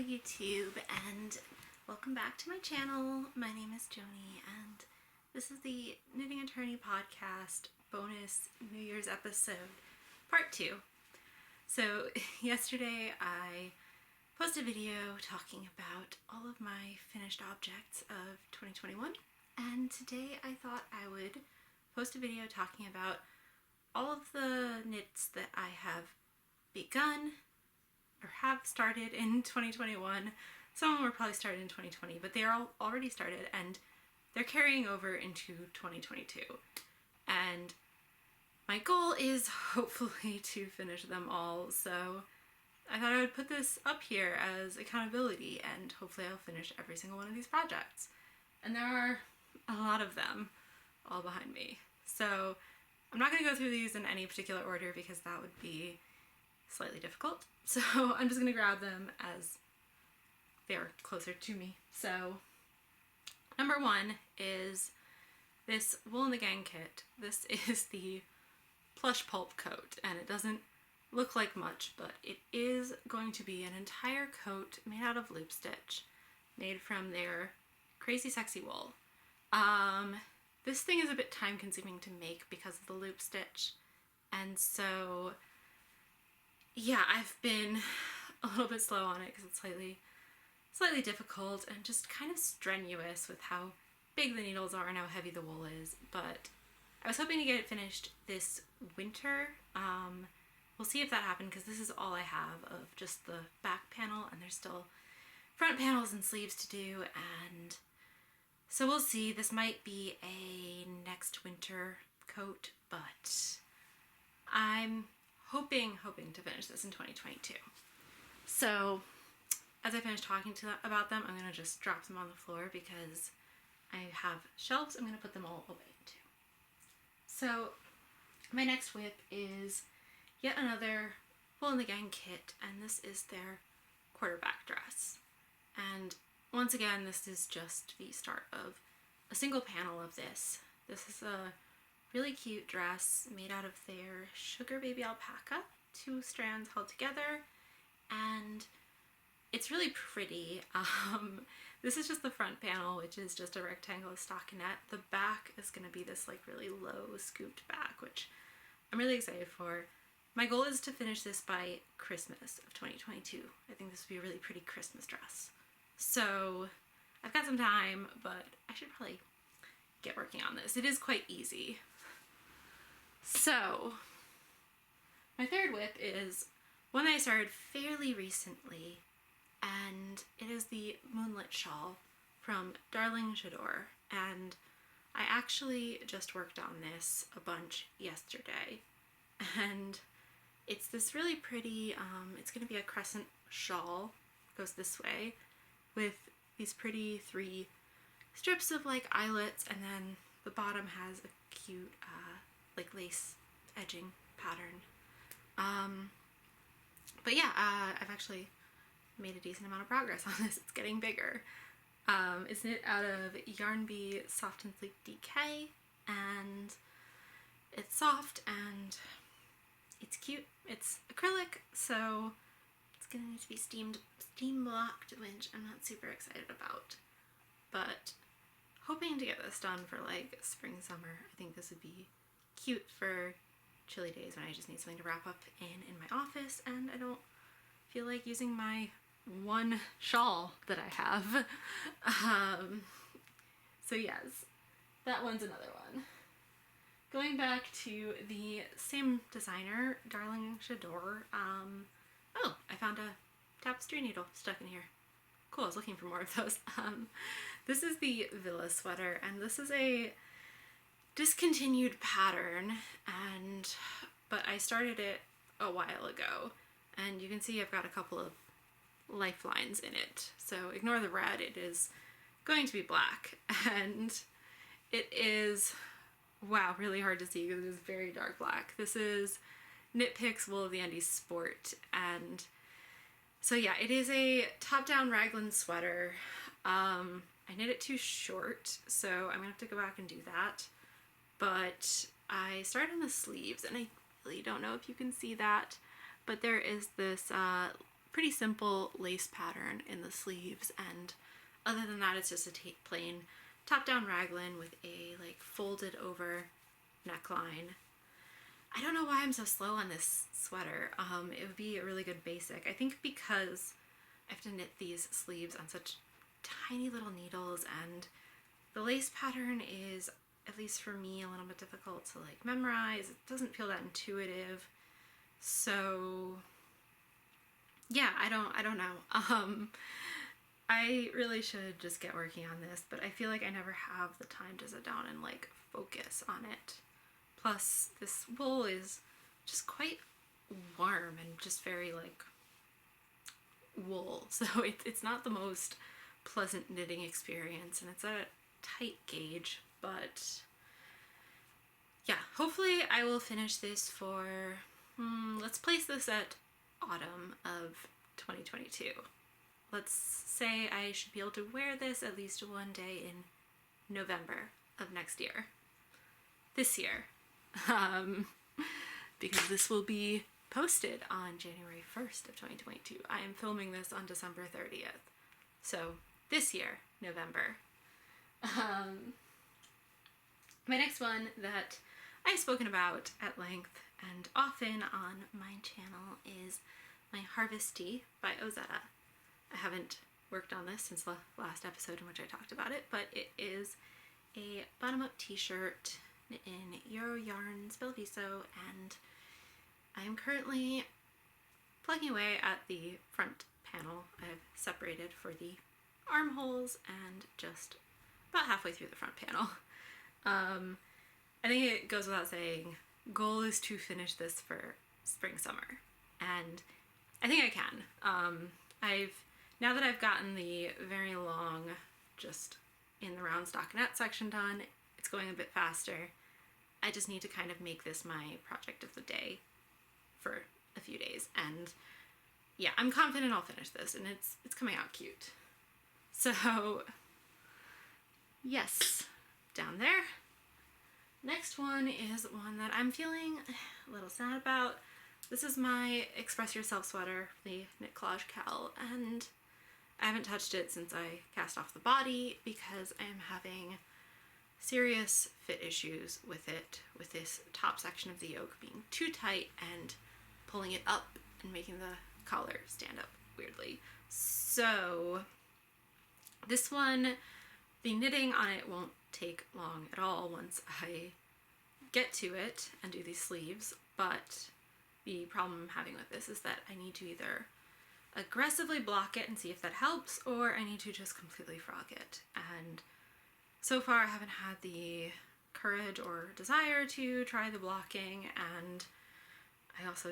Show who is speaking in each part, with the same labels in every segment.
Speaker 1: Hello YouTube, and welcome back to my channel. My name is Joni, and this is the Knitting Attorney Podcast bonus New Year's episode, part 2. So yesterday I posted a video talking about all of my finished objects of 2021, and today I thought I would post a video talking about all of the knits that I have begun or have started in 2021. Some of them were probably started in 2020, but they are all already started and they're carrying over into 2022. And my goal is hopefully to finish them all, so I thought I would put this up here as accountability, and hopefully I'll finish every single one of these projects. And there are a lot of them all behind me. So I'm not going to go through these in any particular order because that would be slightly difficult. So I'm just going to grab them as they're closer to me. So number one is this Wool in the Gang kit. This is the Plush Pulp coat, and it doesn't look like much, but it is going to be an entire coat made out of loop stitch, made from their crazy sexy wool. This thing is a bit time consuming to make because of the loop stitch, and so yeah, I've been a little bit slow on it because it's slightly difficult and just kind of strenuous with how big the needles are and how heavy the wool is. But I was hoping to get it finished this winter. We'll see if that happened because this is all I have of just the back panel, and there's still front panels and sleeves to do, and so we'll see. This might be a next winter coat, but I'm hoping to finish this in 2022. So as I finish talking about them, I'm going to just drop them on the floor because I have shelves I'm going to put them all away into. So my next WIP is yet another Wool in the Gang kit, and this is their quarterback dress. And once again, this is just the start of a single panel of this. This is a really cute dress made out of their Sugar Baby Alpaca, 2 strands held together, and it's really pretty. This is just the front panel, which is just a rectangle stockinette. The back is going to be this like really low scooped back, which I'm really excited for. My goal is to finish this by Christmas of 2022. I think this would be a really pretty Christmas dress. So I've got some time, but I should probably get working on this. It is quite easy. So my third WIP is one that I started fairly recently, and it is the Moonlit Shawl from darling Jadore. And I actually just worked on this a bunch yesterday, and it's this really pretty, it's going to be a crescent shawl, goes this way, with these pretty 3 strips of like eyelets, and then the bottom has a cute like lace edging pattern. But yeah, I've actually made a decent amount of progress on this. It's getting bigger. It's knit out of Yarn Bee Soft and Sleek DK, and it's soft and it's cute. It's acrylic, so it's gonna need to be steam blocked, which I'm not super excited about. But hoping to get this done for like spring, summer. I think this would be cute for chilly days when I just need something to wrap up in my office and I don't feel like using my one shawl that I have. So yes, that one's another one. Going back to the same designer, darling Jadore. Oh, I found a tapestry needle stuck in here. Cool, I was looking for more of those. This is the Villa sweater, and this is a discontinued pattern, but I started it a while ago, and you can see I've got a couple of lifelines in it, so ignore the red. It is going to be black, and it is, wow, really hard to see because it is very dark black. This is Knit Picks Wool of the Andes Sport, and so yeah, it is a top-down raglan sweater. I knit it too short, so I'm gonna have to go back and do that. But I started on the sleeves, and I really don't know if you can see that, but there is this pretty simple lace pattern in the sleeves, and other than that it's just a plain top-down raglan with a like folded over neckline. I don't know why I'm so slow on this sweater. It would be a really good basic. I think because I have to knit these sleeves on such tiny little needles, and the lace pattern is, at least for me, a little bit difficult to like memorize. It doesn't feel that intuitive. So yeah, I don't know. I really should just get working on this, but I feel like I never have the time to sit down and like focus on it. Plus, this wool is just quite warm and just very like wool, so it's not the most pleasant knitting experience, and it's a tight gauge, but yeah, hopefully I will finish this for, let's place this at autumn of 2022. Let's say I should be able to wear this at least one day in November of next year. This year. Because this will be posted on January 1st of 2022. I am filming this on December 30th. So this year, November. My next one that I've spoken about at length and often on my channel is my Harvesty by Ozetta. I haven't worked on this since the last episode in which I talked about it, but it is a bottom-up t-shirt in Euro Yarn Spilviso, and I am currently plugging away at the front panel. I've separated for the armholes and just about halfway through the front panel. I think it goes without saying, goal is to finish this for spring summer, and I think I can. Now that I've gotten the very long, just in the round stockinette section done, it's going a bit faster. I just need to kind of make this my project of the day for a few days, and yeah, I'm confident I'll finish this, and it's coming out cute. So yes, down there. Next one is one that I'm feeling a little sad about. This is my Express Yourself sweater, the knit collage cowl, and I haven't touched it since I cast off the body because I am having serious fit issues with it, with this top section of the yoke being too tight and pulling it up and making the collar stand up weirdly. So this one, the knitting on it won't take long at all once I get to it and do these sleeves, but the problem I'm having with this is that I need to either aggressively block it and see if that helps, or I need to just completely frog it. And so far I haven't had the courage or desire to try the blocking, and I also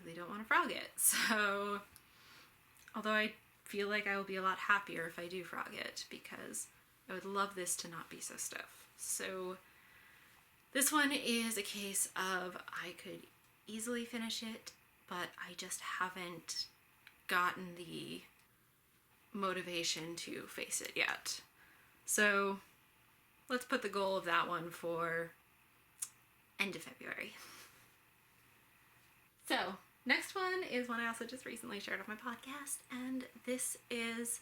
Speaker 1: really don't want to frog it. So although I feel like I will be a lot happier if I do frog it, because I would love this to not be so stiff. So this one is a case of I could easily finish it, but I just haven't gotten the motivation to face it yet. So let's put the goal of that one for end of February. So next one is one I also just recently shared on my podcast, and this is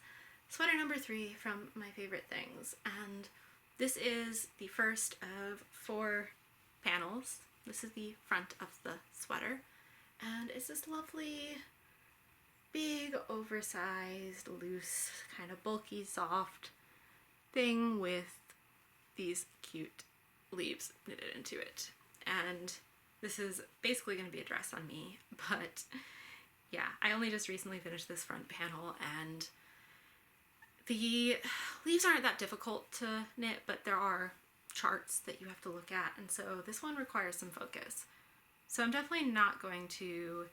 Speaker 1: sweater number 3 from My Favorite Things, and this is the first of 4 panels. This is the front of the sweater, and it's this lovely, big, oversized, loose, kind of bulky, soft thing with these cute leaves knitted into it. And this is basically going to be a dress on me, but yeah, I only just recently finished this front panel, and the leaves aren't that difficult to knit, but there are charts that you have to look at, and so this one requires some focus. So I'm definitely not going to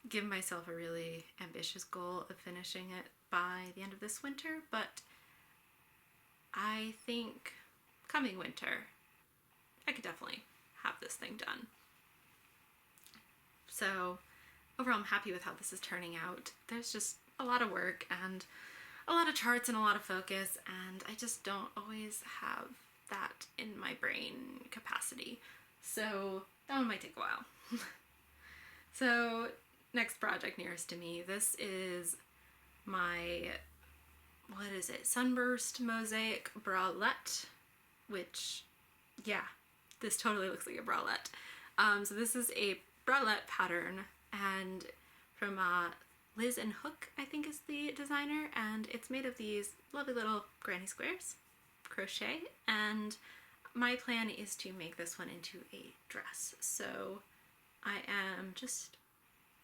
Speaker 1: give myself a really ambitious goal of finishing it by the end of this winter, but I think coming winter I could definitely have this thing done. So overall I'm happy with how this is turning out. There's just a lot of work and a lot of charts and a lot of focus, and I just don't always have that in my brain capacity. So that one might take a while. So next project nearest to me. This is my, what is it, Sunburst Mosaic Bralette, which, yeah, this totally looks like a bralette. So this is a bralette pattern, and from Liz and Hook, I think is the designer, and it's made of these lovely little granny squares, crochet, and my plan is to make this one into a dress. So I am just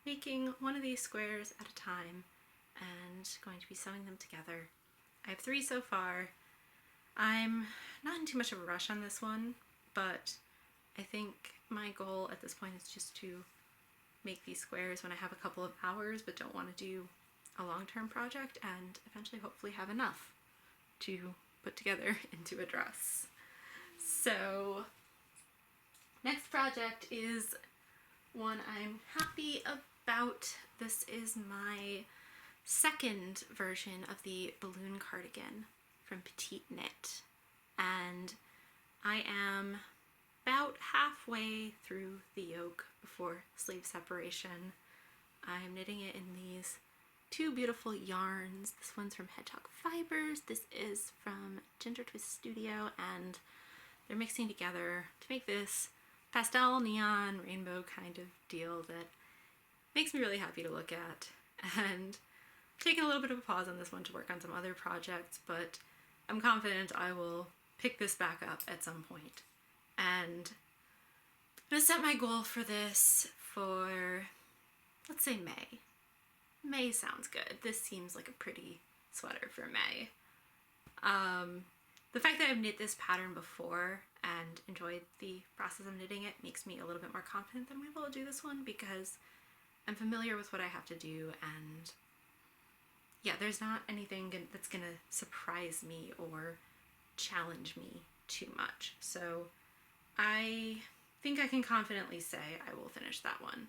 Speaker 1: making one of these squares at a time and going to be sewing them together. I have 3 so far. I'm not in too much of a rush on this one, but I think my goal at this point is just to make these squares when I have a couple of hours but don't want to do a long-term project, and eventually hopefully have enough to put together into a dress. So next project is one I'm happy about. This is my second version of the balloon cardigan from Petite Knit, and I am about halfway through the yoke before sleeve separation. I'm knitting it in these 2 beautiful yarns. This one's from Hedgehog Fibers. This is from Ginger Twist Studio, and they're mixing together to make this pastel neon rainbow kind of deal that makes me really happy to look at. And I've taken a little bit of a pause on this one to work on some other projects, but I'm confident I will pick this back up at some point. And I'm gonna set my goal for this for, let's say, May. May sounds good. This seems like a pretty sweater for May. The fact that I've knit this pattern before and enjoyed the process of knitting it makes me a little bit more confident that I'm able to do this one, because I'm familiar with what I have to do, and yeah, there's not anything that's gonna surprise me or challenge me too much. So I think I can confidently say I will finish that one.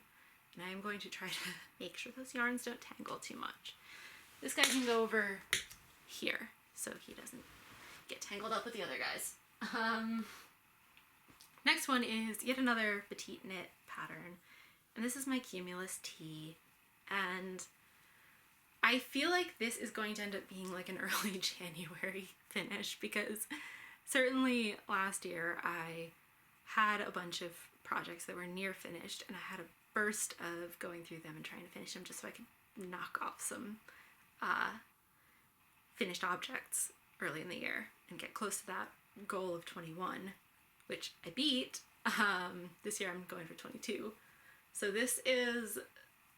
Speaker 1: And I am going to try to make sure those yarns don't tangle too much. This guy can go over here so he doesn't get tangled up with the other guys. Next one is yet another Petite Knit pattern, and this is my Cumulus tee, and I feel like this is going to end up being like an early January finish, because certainly last year I had a bunch of projects that were near finished, and I had a burst of going through them and trying to finish them just so I could knock off some finished objects early in the year and get close to that goal of 21, which I beat. This year I'm going for 22. So this is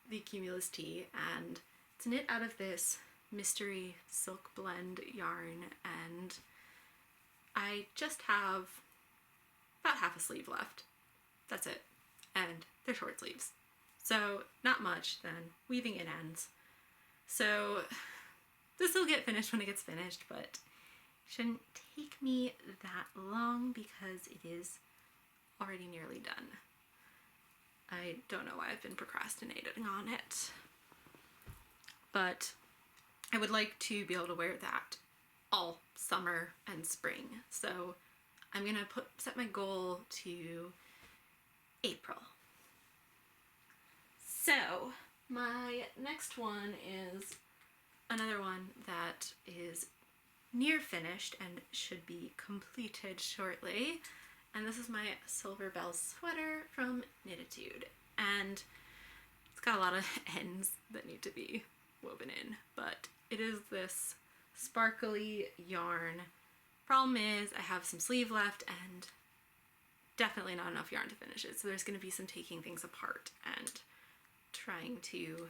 Speaker 1: the Cumulus tee, and it's knit out of this mystery silk blend yarn, and I just have about half a sleeve left. That's it. And they're short sleeves. So not much, then weaving in ends. So this will get finished when it gets finished, but it shouldn't take me that long because it is already nearly done. I don't know why I've been procrastinating on it, but I would like to be able to wear that all summer and spring. So I'm gonna set my goal to April. So my next one is another one that is near finished and should be completed shortly. And this is my Silver Bell sweater from Knititude. And it's got a lot of ends that need to be woven in, but it is this sparkly yarn. Problem is I have some sleeve left and definitely not enough yarn to finish it, so there's going to be some taking things apart and trying to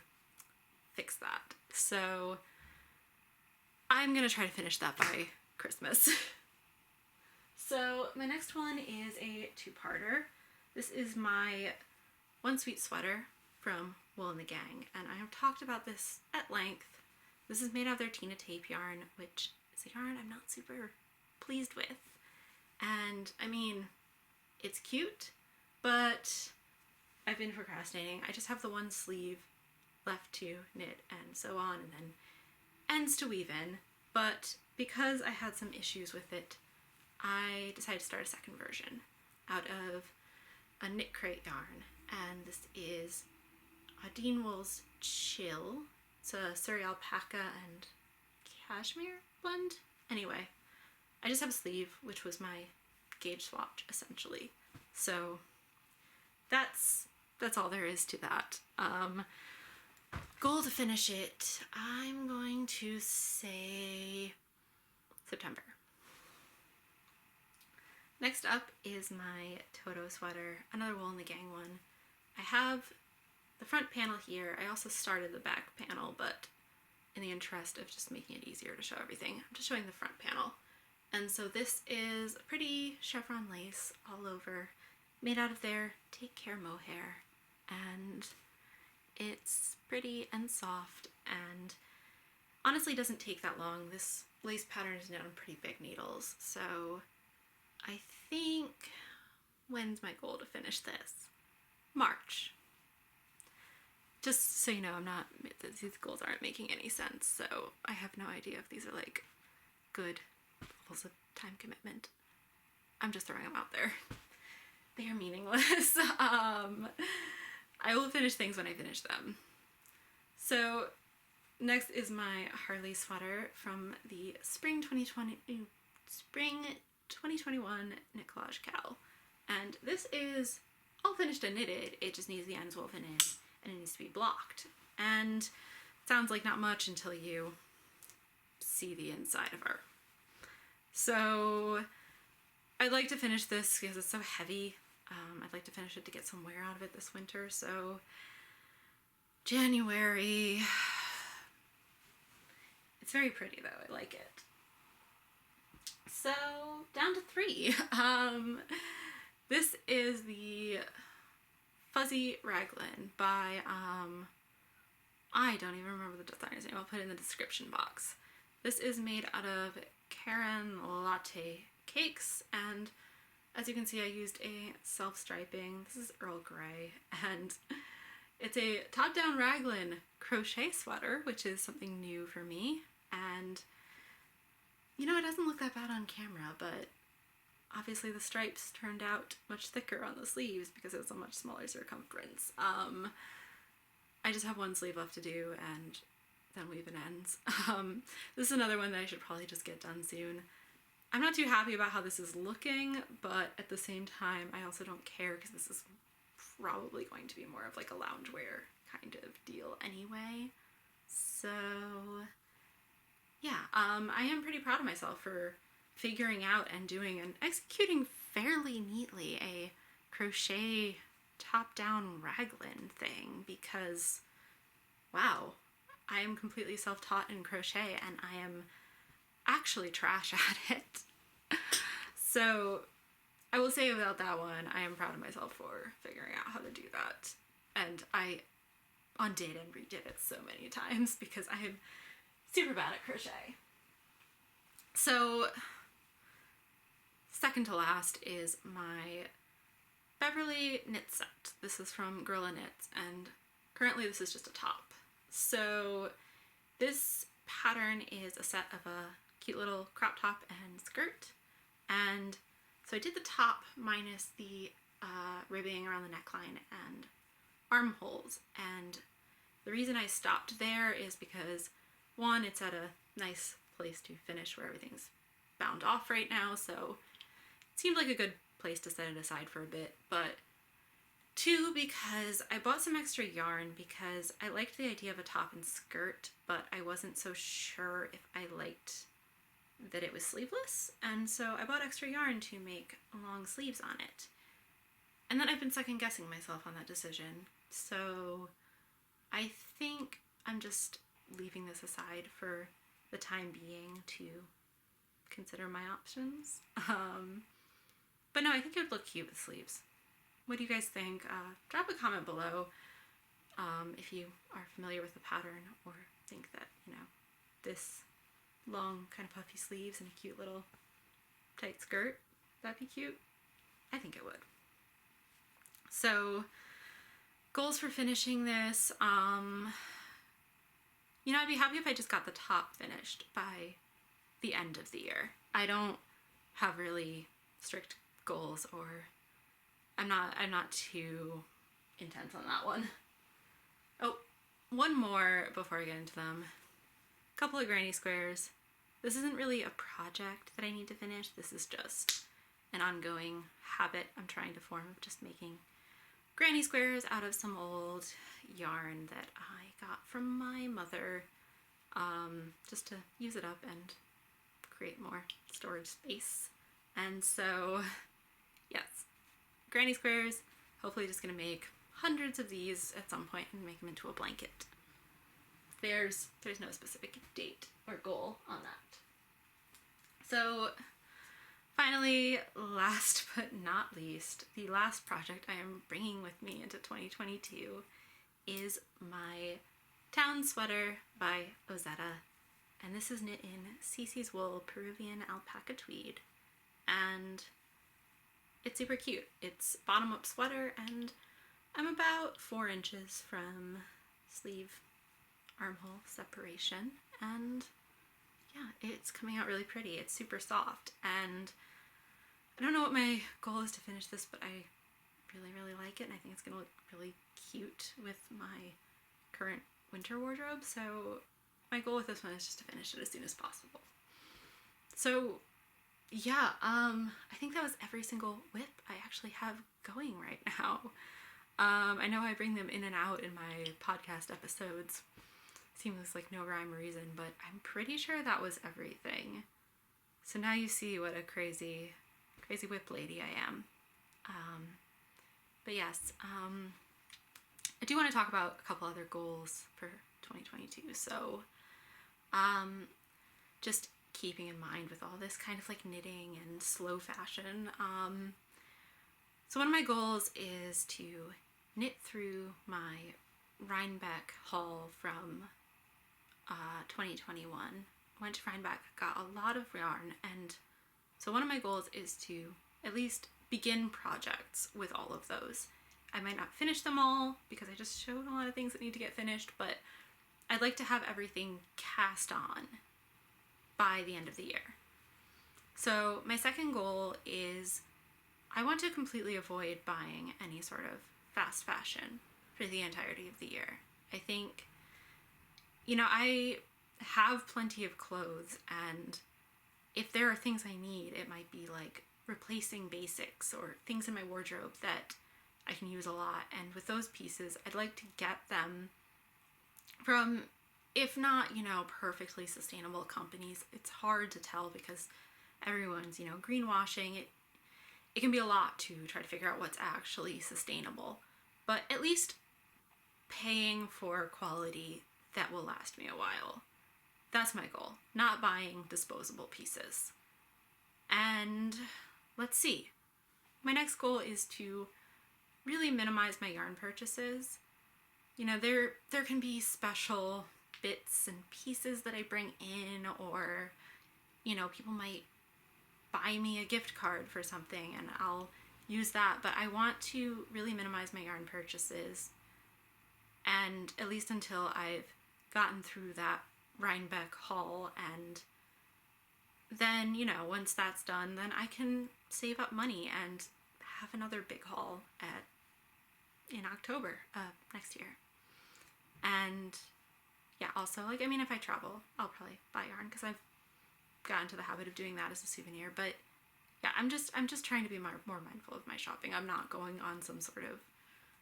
Speaker 1: fix that. So I'm going to try to finish that by Christmas. So my next one is a 2-parter. This is my One Sweet Sweater from Wool and the Gang, and I have talked about this at length. This is made out of their Tina tape yarn, which is a yarn I'm not super pleased with. And I mean, it's cute, but I've been procrastinating. I just have the one sleeve left to knit and sew on, and then ends to weave in. But because I had some issues with it, I decided to start a second version out of a knit crate yarn, and this is Dean Wool's Chill. It's a Surrey Alpaca and Cashmere blend. Anyway, I just have a sleeve, which was my gauge swatch, essentially. So that's all there is to that. Goal to finish it, I'm going to say September. Next up is my Toto sweater, another Wool in the Gang one. I have the front panel here. I also started the back panel, but in the interest of just making it easier to show everything, I'm just showing the front panel. And so this is a pretty chevron lace all over, made out of their Take Care mohair, and it's pretty and soft and honestly doesn't take that long. This lace pattern is knit on pretty big needles, so I think, when's my goal to finish this? March. Just so you know, these goals aren't making any sense, so I have no idea if these are like good levels of time commitment. I'm just throwing them out there. They are meaningless. I will finish things when I finish them. So next is my Harley sweater from the Spring 2021 Knit Collage cowl. And this is all finished and knitted. It just needs the ends woven in and it needs to be blocked. And it sounds like not much until you see the inside of her. So I'd like to finish this because it's so heavy. I'd like to finish it to get some wear out of it this winter, so January. It's very pretty though, I like it. So down to 3. This is the Fuzzy Raglan by, I don't even remember the designer's name, I'll put it in the description box. This is made out of Karen Latte cakes, and as you can see, I used a self-striping. This is Earl Grey, and it's a top-down raglan crochet sweater, which is something new for me. And you know, it doesn't look that bad on camera, but obviously the stripes turned out much thicker on the sleeves because it's a much smaller circumference. I just have one sleeve left to do, and then weave and ends. This is another one that I should probably just get done soon. I'm not too happy about how this is looking, but at the same time, I also don't care because this is probably going to be more of like a loungewear kind of deal anyway. So yeah, I am pretty proud of myself for figuring out and doing and executing fairly neatly a crochet top-down raglan thing, because wow, I am completely self-taught in crochet and I am actually trash at it. So I will say about that one, I am proud of myself for figuring out how to do that. And I undid and redid it so many times because I am super bad at crochet. So second to last is my Beverly knit set. This is from Gorilla Knits, and currently this is just a top. So this pattern is a set of a cute little crop top and skirt, and so I did the top minus the ribbing around the neckline and armholes, and the reason I stopped there is because one, it's at a nice place to finish where everything's bound off right now, so it seemed like a good place to set it aside for a bit, but two, because I bought some extra yarn because I liked the idea of a top and skirt, but I wasn't so sure if I liked that it was sleeveless, and so I bought extra yarn to make long sleeves on it. And then I've been second guessing myself on that decision, so I think I'm just leaving this aside for the time being to consider my options. But no, I think it would look cute with sleeves. What do you guys think? Drop a comment below if you are familiar with the pattern or think that, you know, this long kind of puffy sleeves and a cute little tight skirt, that'd be cute. I think it would. So goals for finishing this, you know, I'd be happy if I just got the top finished by the end of the year. I don't have really strict goals, or I'm not too intense on that one. Oh, one more before I get into them. A couple of granny squares. This isn't really a project that I need to finish. This is just an ongoing habit I'm trying to form of just making granny squares out of some old yarn that I got from my mother, just to use it up and create more storage space. And so, yes, granny squares, hopefully just gonna make hundreds of these at some point and make them into a blanket. There's no specific date or goal on that. So finally, last but not least, the last project I am bringing with me into 2022 is my town sweater by Ozetta. And this is knit in Cece's wool Peruvian alpaca tweed. And it's super cute. It's bottom up sweater, and I'm about 4 inches from sleeve armhole separation, and yeah, it's coming out really pretty. It's super soft, and I don't know what my goal is to finish this, but I really like it, and I think it's gonna look really cute with my current winter wardrobe. So my goal with this one is just to finish it as soon as possible. So yeah, I think that was every single WIP I actually have going right now. I know I bring them in and out in my podcast episodes. Seems like no rhyme or reason, but I'm pretty sure that was everything. So now you see what a crazy WIP lady I am. But yes, I do want to talk about a couple other goals for 2022. So just keeping in mind with all this kind of like knitting and slow fashion. So one of my goals is to knit through my Rhinebeck haul from 2021. Went to Rhinebeck, got a lot of yarn, and so one of my goals is to at least begin projects with all of those. I might not finish them all because I just showed a lot of things that need to get finished, but I'd like to have everything cast on by the end of the year. So my second goal is I want to completely avoid buying any sort of fast fashion for the entirety of the year. I think, I have plenty of clothes, and if there are things I need, it might be like replacing basics or things in my wardrobe that I can use a lot. And with those pieces, I'd like to get them from, if not, perfectly sustainable companies. It's hard to tell because everyone's, greenwashing. It can be a lot to try to figure out what's actually sustainable, but at least paying for quality that will last me a while. That's my goal, not buying disposable pieces. And let's see. My next goal is to really minimize my yarn purchases. There can be special bits and pieces that I bring in, or, people might buy me a gift card for something and I'll use that, but I want to really minimize my yarn purchases, and at least until I've gotten through that Rhinebeck haul, and then, once that's done, then I can save up money and have another big haul in October next year. And yeah, also, if I travel, I'll probably buy yarn because I've gotten into the habit of doing that as a souvenir. But yeah, I'm just trying to be more mindful of my shopping. I'm not going on some sort of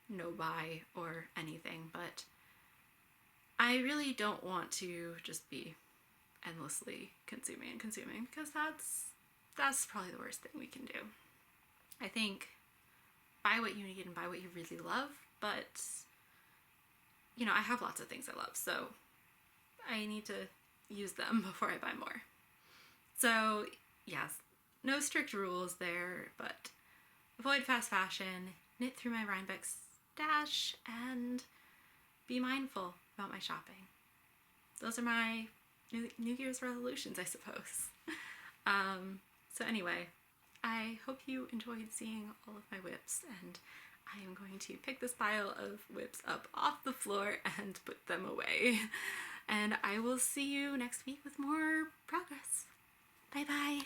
Speaker 1: no buy or anything, but I really don't want to just be endlessly consuming because that's probably the worst thing we can do. I think buy what you need and buy what you really love, but I have lots of things I love, so I need to use them before I buy more. So yes, no strict rules there, but avoid fast fashion, knit through my Rhinebeck stash, and be mindful about my shopping. Those are my New Year's resolutions, I suppose. So anyway, I hope you enjoyed seeing all of my WIPs, and I am going to pick this pile of WIPs up off the floor and put them away. And I will see you next week with more progress. Bye bye.